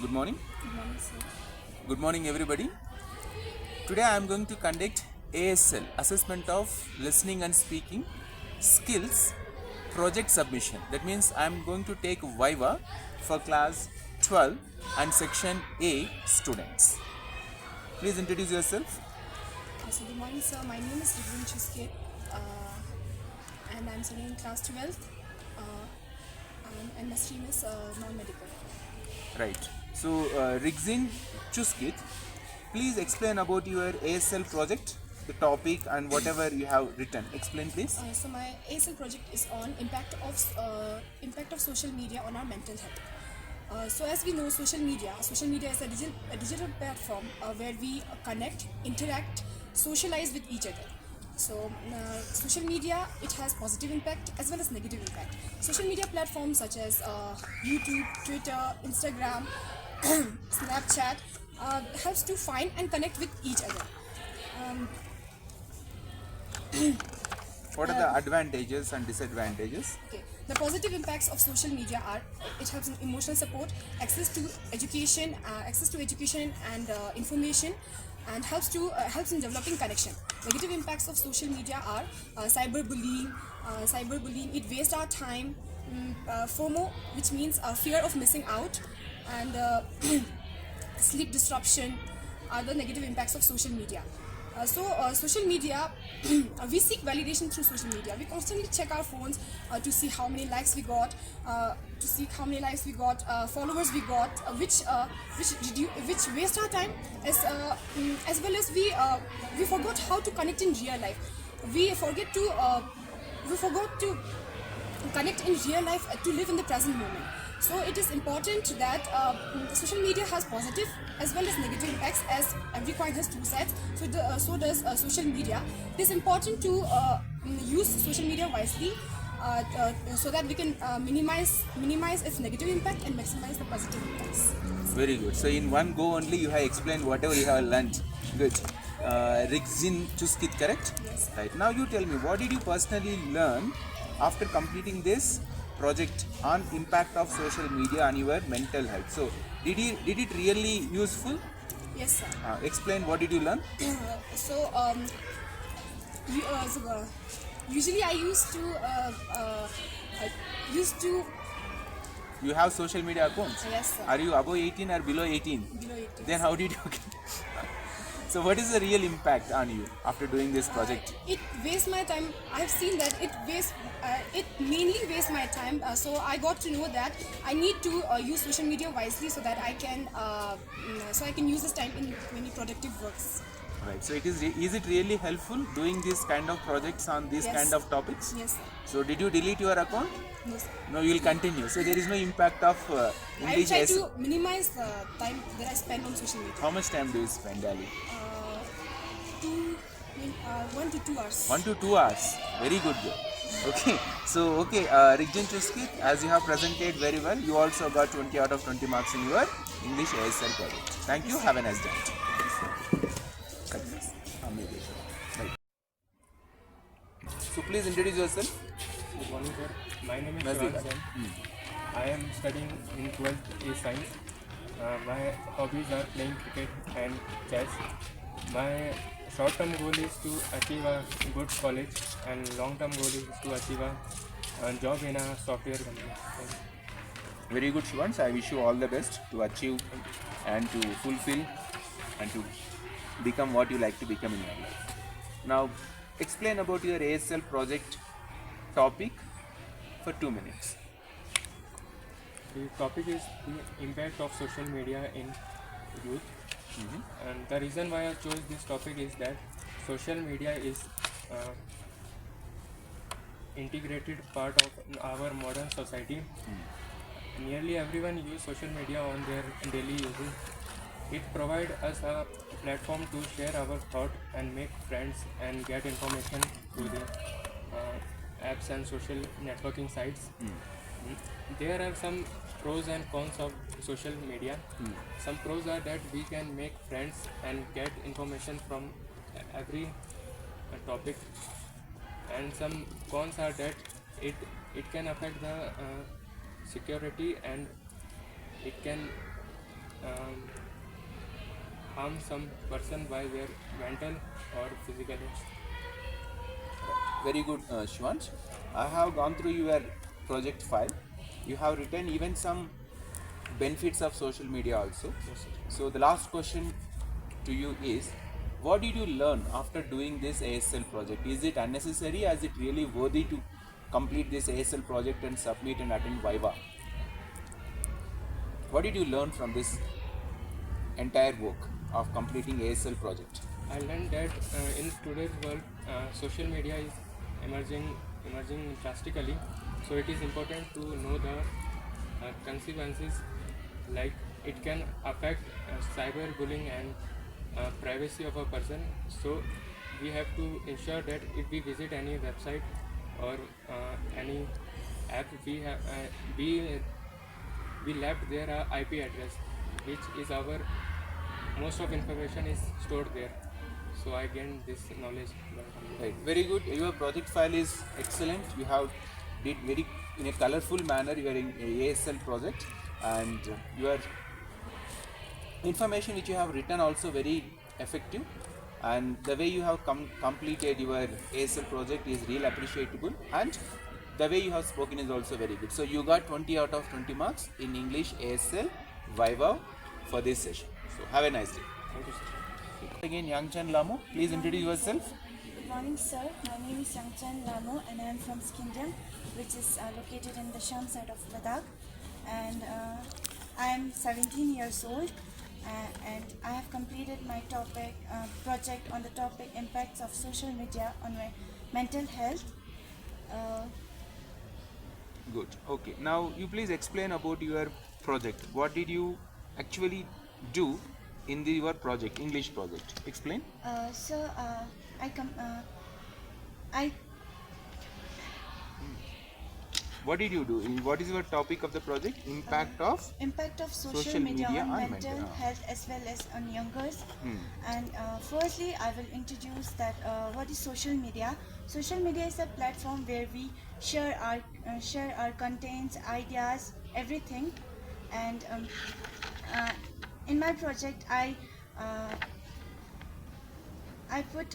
Good morning. Good morning, sir. Good morning, everybody. Today I am going to conduct ASL, Assessment of Listening and Speaking Skills Project Submission. That means I am going to take Viva for class 12 and section A students. Please introduce yourself. Good morning, sir. My name is Shri, and I'm studying class 12, and my stream is non-medical. Right. So, Rigzin Chuskit, please explain about your ASL project, the topic and whatever you have written. Explain, please. So my ASL project is on impact of social media on our mental health. So as we know, social media is a digital platform where we connect, interact, socialize with each other. So social media, it has positive impact as well as negative impact. Social media platforms such as YouTube, Twitter, Instagram, Snapchat helps to find and connect with each other. What are the advantages and disadvantages? Okay. The positive impacts of social media are it helps in emotional support, access to education and information, and helps in developing connection. Negative impacts of social media are cyberbullying. It wastes our time. FOMO, which means fear of missing out, and sleep disruption are the negative impacts of social media. Social media, we seek validation through social media. We constantly check our phones to see how many likes we got, followers we got, which waste our time, as well as we forgot how to connect in real life. We forgot to connect in real life to live in the present moment. So it is important that social media has positive as well as negative impacts, as every coin has two sides. So does social media. It is important to use social media wisely so that we can minimize its negative impact and maximize the positive impacts. Very good. So in one go only you have explained whatever you have learnt. Good. Rigzin Chuskit, correct? Yes. Right. Now you tell me, what did you personally learn after completing this project on impact of social media on your mental health? So did it really useful? Yes, sir. Explain, what did you learn? Usually I used to You have social media accounts? Yes, sir. Are you above 18 or below 18? Below 18. Then how did you So what is the real impact on you after doing this project? It wastes my time. I have seen that it mainly wastes my time. So I got to know that I need to use social media wisely so that I can use this time in many productive works. Right. So is it really helpful doing this kind of projects on these Yes. kind of topics? Yes, sir. So did you delete your account? No, sir. No, you will continue. So there is no impact of I English try as. to minimize the time that I spend on social media. How much time do you spend daily? 1 to 2 hours. 1 to 2 hours. Very good girl. Okay. So Rigzin Chuskit, as you have presented very well, you also got 20 out of 20 marks in your English ASL project. Thank you. Have a nice day. Right. So please introduce yourself. Good morning, sir. My name is Nazir. Shri. I am studying in 12th A Science. My hobbies are playing cricket and chess. My short-term goal is to achieve a good college, and long-term goal is to achieve a job in a software company. Thank you. Very good, Shivans. I wish you all the best to achieve and to fulfill and to become what you like to become in your life. Now, explain about your ASL project topic for 2 minutes. The topic is the impact of social media in youth. And the reason why I chose this topic is that social media is integrated part of our modern society. Nearly everyone uses social media on their daily uses. It provides us a platform to share our thought and make friends and get information through the apps and social networking sites. There are some pros and cons of social media. Some pros are that we can make friends and get information from every topic, and some cons are that it can affect the security, and it can harm some person by their mental or physical health. Very good, Shivansh. I have gone through your project file. You have written even some benefits of social media also. Yes, sir. So the last question to you is, what did you learn after doing this ASL project? Is it unnecessary? Is it really worthy to complete this ASL project and submit and attend Viva? What did you learn from this entire work of completing ASL project? I learned that in today's world, social media is emerging drastically. So it is important to know the consequences, like it can affect cyberbullying and privacy of a person. So we have to ensure that if we visit any website or any app, we left their IP address, which is our most of information is stored there. So I gained this knowledge. Right, very good. Your project file is excellent. You have did very in a colorful manner your ASL project, and your information which you have written also very effective, and the way you have completed your ASL project is real appreciable, and the way you have spoken is also very good. So you got 20 out of 20 marks in English ASL Viva for this session. So have a nice day. Thank you, sir. Again, Yangchan Lamo, please introduce yourself. Good morning, sir. My name is Yangchan Lamo and I am from Skindam, which is located in the Sham side of Ladakh. And I am 17 years old and I have completed my project on the topic impacts of social media on my mental health. Good. Okay. Now you please explain about your project. What did you actually do in your project, English project? Explain. So I What did you do? What is your topic of the project? Impact of social media on mental health as well as on youngers. And firstly, I will introduce that what is social media. Social media is a platform where we share our contents, ideas, everything. And in my project, I put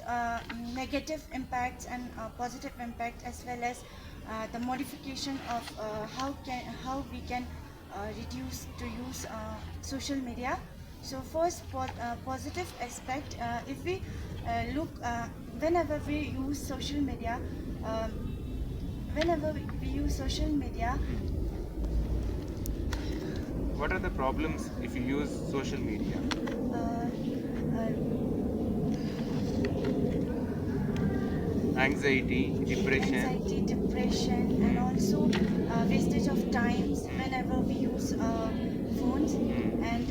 negative impacts and positive impact, as well as the modification of how we can reduce to use social media. So first, positive aspect, if we look whenever we use social media, What are the problems if you use social media? Anxiety, depression, and also wastage of times whenever we use phones, and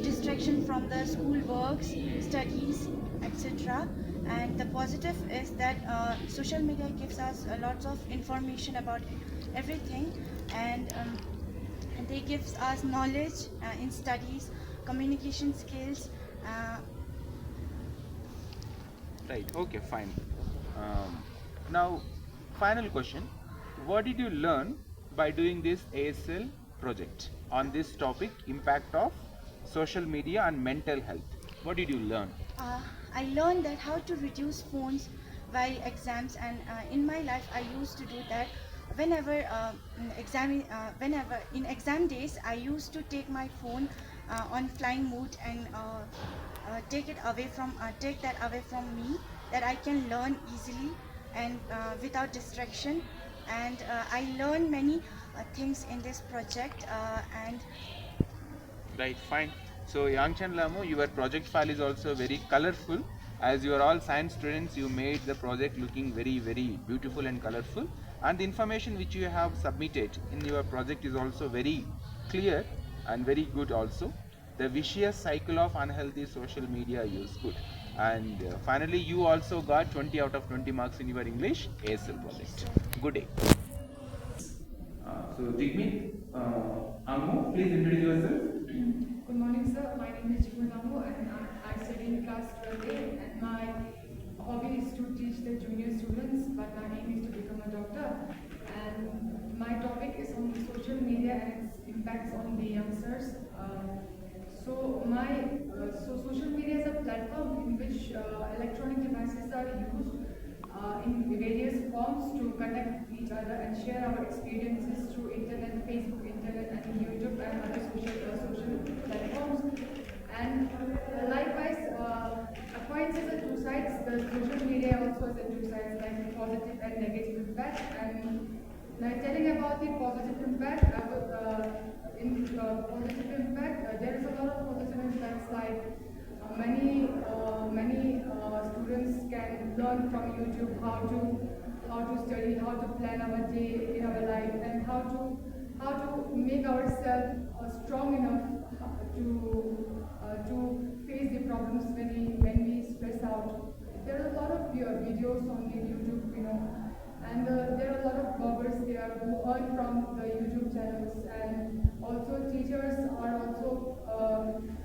distraction from the school works, studies, etc. And the positive is that social media gives us lots of information about everything, and they gives us knowledge in studies, communication skills. Right. Okay. Fine. Now, final question: what did you learn by doing this ASL project on this topic, impact of social media and mental health? What did you learn? I learned that how to reduce phones while exams, and in my life I used to do that. Whenever in exam days, I used to take my phone on flying mode and take that away from me, that I can learn easily and without distraction. And I learned many things in this project. And Right, fine. So, Yangchan Lamo, your project file is also very colorful. As you are all science students, you made the project looking very, very beautiful and colorful. And the information which you have submitted in your project is also very clear and very good also. The vicious cycle of unhealthy social media use, good. And finally, you also got 20 out of 20 marks in your English ASL project. Good day. So, Jigmeet, Angu, please introduce yourself. Good morning, sir. My name is Jhqmmrg and I study in class 12A, and my hobby is to teach the junior students, but my aim is to become a doctor. And my topic is on social media and its impacts on the youngsters. So social media is a platform in which electronic devices are used in various forms to connect each other and share our experiences through internet, Facebook, internet, and YouTube and other social platforms. And likewise, coins has a two sides. The social media also has a two sides, like positive and negative impact. And like telling about the positive impact, in positive impact, there is a lot of positive impacts, like many students can learn from YouTube how to study, how to plan our day in our life, and how to make ourselves strong enough to face the problems when we stress out. There are a lot of videos on the YouTube, and there are a lot of bloggers there who earn from the YouTube channels, and also teachers are also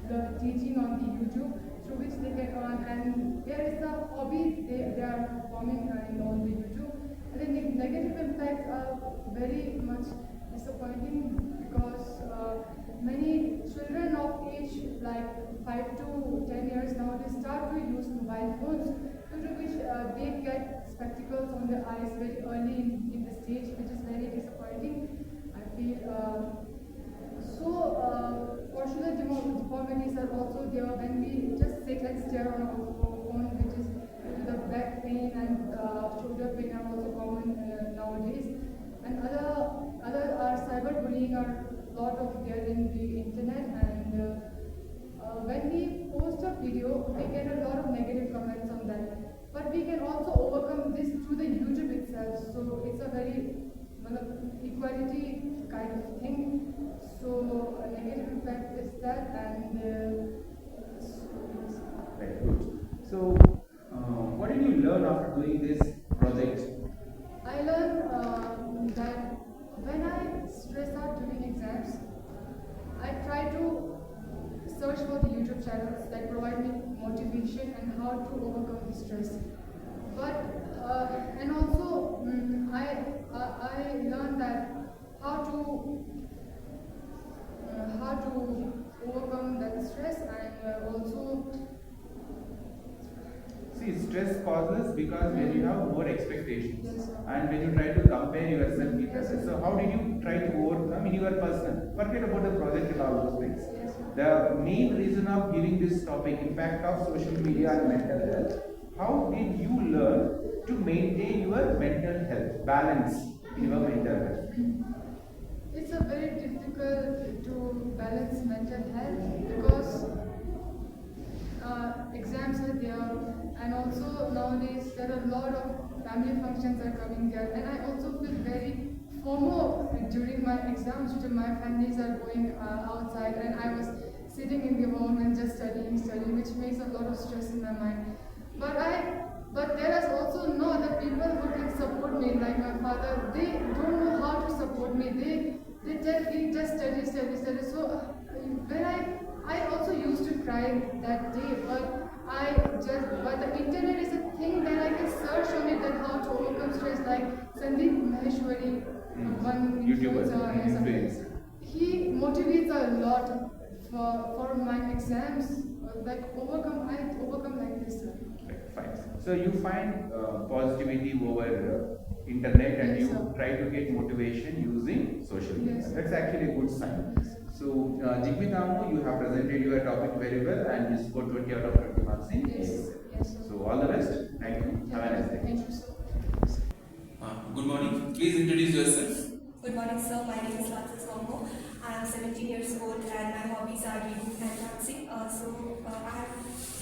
the teaching on the YouTube through which they can earn, and there is a hobby they are performing on the YouTube. And the negative impacts are very much disappointing because many children of age like 5 to 10 years now, they start to use mobile phones, due to which they get spectacles on their eyes very early in the stage, which is very disappointing, I feel. Posture deformities are also there when we just sit and stare on our phone, which is the back pain and shoulder pain are also common nowadays. And other are cyberbullying are a lot of there in the internet, and when we post a video, we get a lot of negative comments on that. But we can also overcome this through the YouTube itself. So it's a very equality kind of thing. So a negative impact is that, and very good. So what did you learn after doing this project? I learned that when I stress out during exams, I try to search for the YouTube channels that provide me motivation and how to overcome the stress. But and also I learned that how to overcome that stress, and also See, stress causes because when you have more expectations, Yes, sir. and when you try to compare yourself with Yes, others. sir. So how did you try to overcome in your personal? Forget about the project and all those things. Yes, sir. The main reason of giving this topic, impact of social media and mental health, how did you learn to maintain your mental health, balance in your mental health? It's a very difficult to balance mental health because exams are there, and also nowadays there are a lot of family functions are coming there, and I also feel very FOMO during my exams due to my families are going outside, and I was sitting in the home and just studying, which makes a lot of stress in my mind. But there is also no other people who can support me, like my father. They don't know how to support me. They tell me just study. So when I also used to cry that day, but the internet is a thing that I can search on it and how to overcome stress, like Sandeep Maheshwari, one YouTuber. He motivates a lot for my exams. I overcome like this. Fine. So you find positivity over internet, and Yes, you sir. try to get motivation using social media. Yes. That's actually a good sign. So Jigmitamu, you have presented your topic very well, and you scored 20 out of 20 marks in Yes, ASL. yes, sir. So all the best. Thank you. Have a nice day. Thank you so much. Good morning. Please introduce yourself. Good morning, sir. My name is Swamy. I am 17 years old and my hobbies are reading and dancing. I have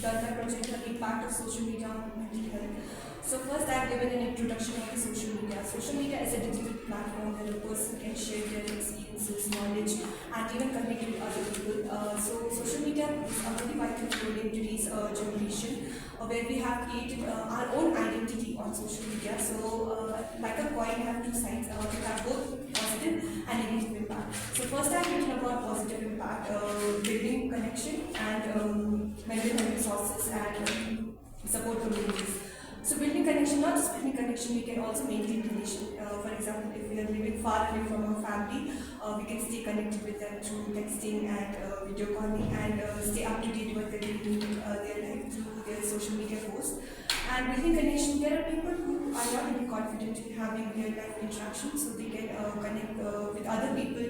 done my project on the impact of social media on mental health. So first, I have given an introduction on the social media. Social media is a digital platform where a person can share their experiences, knowledge, and even connect with other people. So social media is a very vital role in today's generation, where we have created our own identity on social media. So like a coin, we have two sides. We have both positive and negative impact. So first, I have written about positive impact, building connection and mental health resources and support communities. So building connection, not just building connection, we can also maintain relation. For example, if we are living far away from our family, we can stay connected with them through texting and video calling, and stay up to date what they're doing with their life through their social media posts. And building connection, there are people who are not really confident in having real life interaction, so they can connect with other people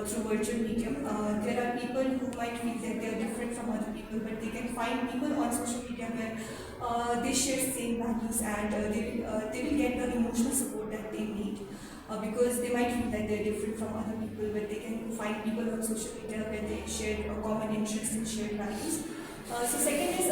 through virtual medium. There are people who might feel that they are different from other people, but they can find people on social media where they share same values, and they will get the emotional support that they need. Because they might feel that they're different from other people, but they can find people on social media where they share a common interest and shared values. So second is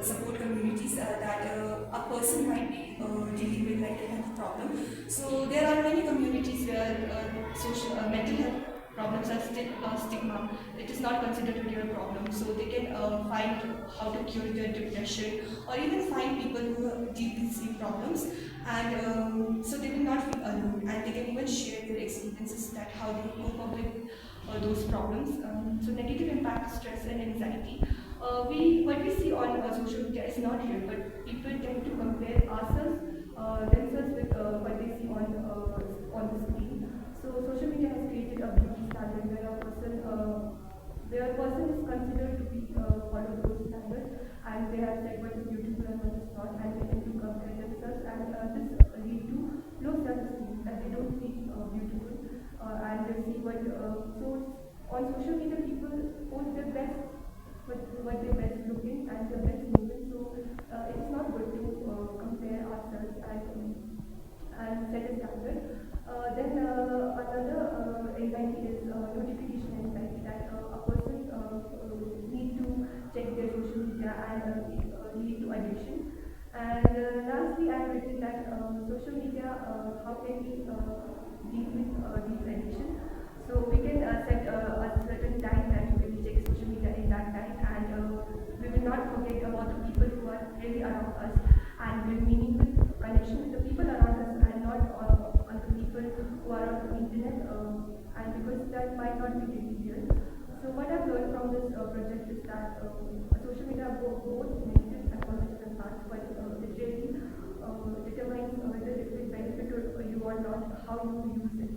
support communities that a person might be dealing with mental health problem. So there are many communities where social mental health problems are still stigma. It is not considered a real problem. So they can find how to cure their depression, or even find people who deal with same problems, and so they will not feel alone, and they can even share their experiences, that how they cope up with those problems. So negative impact, stress and anxiety. What we see on social media is not real, but people tend to compare themselves with what they see on the screen. So social media has created a beauty standard where a person is considered to be follow those standards, and they have said what is beautiful and what is not, and they tend to compare themselves, and this lead to low self-esteem, that they don't feel beautiful, and they see what. So on social media, people post their best, what their best looking and their best movement. So it's not good to compare ourselves and set a standard. Then another anxiety is notification anxiety, that a person need to check their social media and lead to addiction. And lastly, I've written that social media, how can we deal with these addiction? So we can set a certain time that we will check social media in that time, and we will not forget about the people who are really around us, and build meaningful connection with the people around us, and not on the people who are on the internet, and because that might not be really real. So what I've learned from this project is that social media both negative and positive impacts, but it really determines whether it will benefit you or not, how you use it.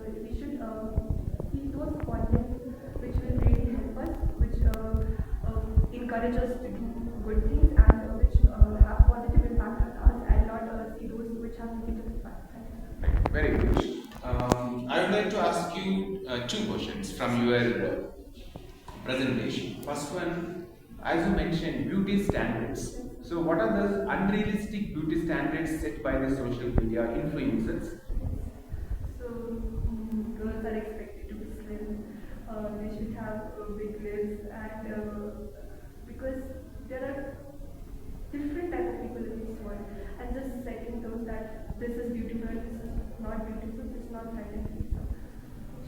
We should see those contents which will really help us, which encourage us to do good things, and which have positive impact on us, and not see those which have negative impact. Very good. I would like to ask you two questions from your presentation. First one, as you mentioned, beauty standards. So what are the unrealistic beauty standards set by the social media influencers? So girls are expected to be slim, they should have big lips, and because there are different types of people in this world, and just setting those that this is beautiful, this is not beautiful, it's not right and so.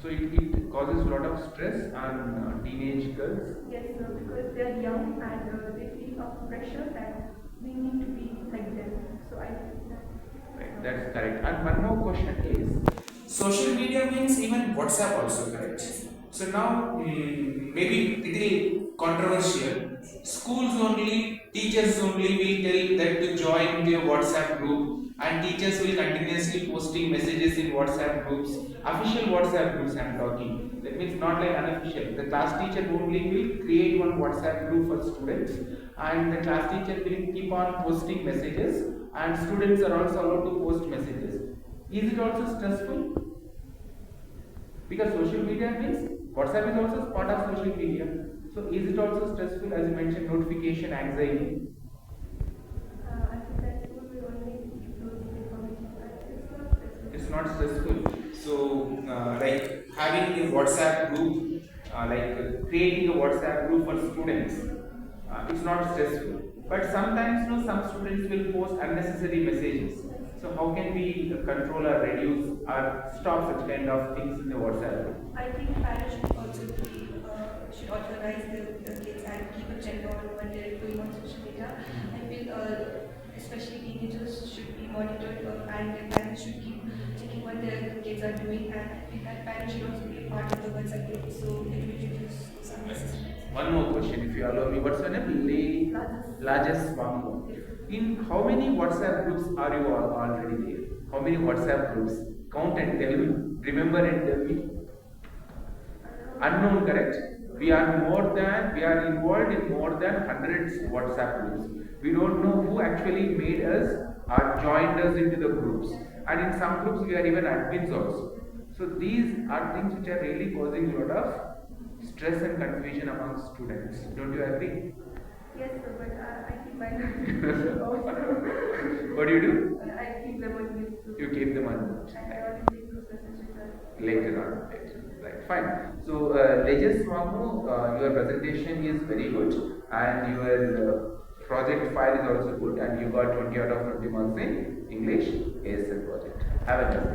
So it causes a lot of stress on teenage girls? Yes, because they are young, and they feel a pressure that we need to be like them. So I think that. Right, that's correct. And one more question is, social media means even WhatsApp also, correct? So now maybe little controversial. Schools only, teachers only will tell that to join their WhatsApp group, and teachers will continuously posting messages in WhatsApp groups, official WhatsApp groups I'm talking. That means not like unofficial. The class teacher only will create one WhatsApp group for students, and the class teacher will keep on posting messages, and students are also allowed to post messages. Is it also stressful? Because social media means WhatsApp is also part of social media. So is it also stressful, as you mentioned, notification, anxiety? I think that school will only give those information, but it's not stressful. It's not stressful. So like having a WhatsApp group, creating a WhatsApp group for students, it's not stressful. But sometimes some students will post unnecessary messages. So how can we control or reduce or stop such kind of things in the WhatsApp group? I think parents should also should authorize the kids and keep a check on what they're doing on social media, and will especially teenagers, should be monitored and their parents should keep checking what their kids are doing, and I think that parents should also be a part of the WhatsApp group so they can introduce some assessments. One more question, if you allow me. What's your name? Largest Swamy. In how many WhatsApp groups are you all already there? How many WhatsApp groups? Count and tell me. Remember and tell me. Unknown, correct? We are involved in more than hundreds WhatsApp groups. We don't know who actually made us or joined us into the groups. And in some groups we are even admins also. So these are things which are really causing a lot of stress and confusion among students. Don't you agree? Yes, sir, but I keep my What do you do? I keep them on mute. You keep them on mute. And I only take those messages Later on. Right, fine. So, Lejas Swamu, your presentation is very good and your project file is also good and you got 20 out of 20 marks in English ASL project. Have a nice day.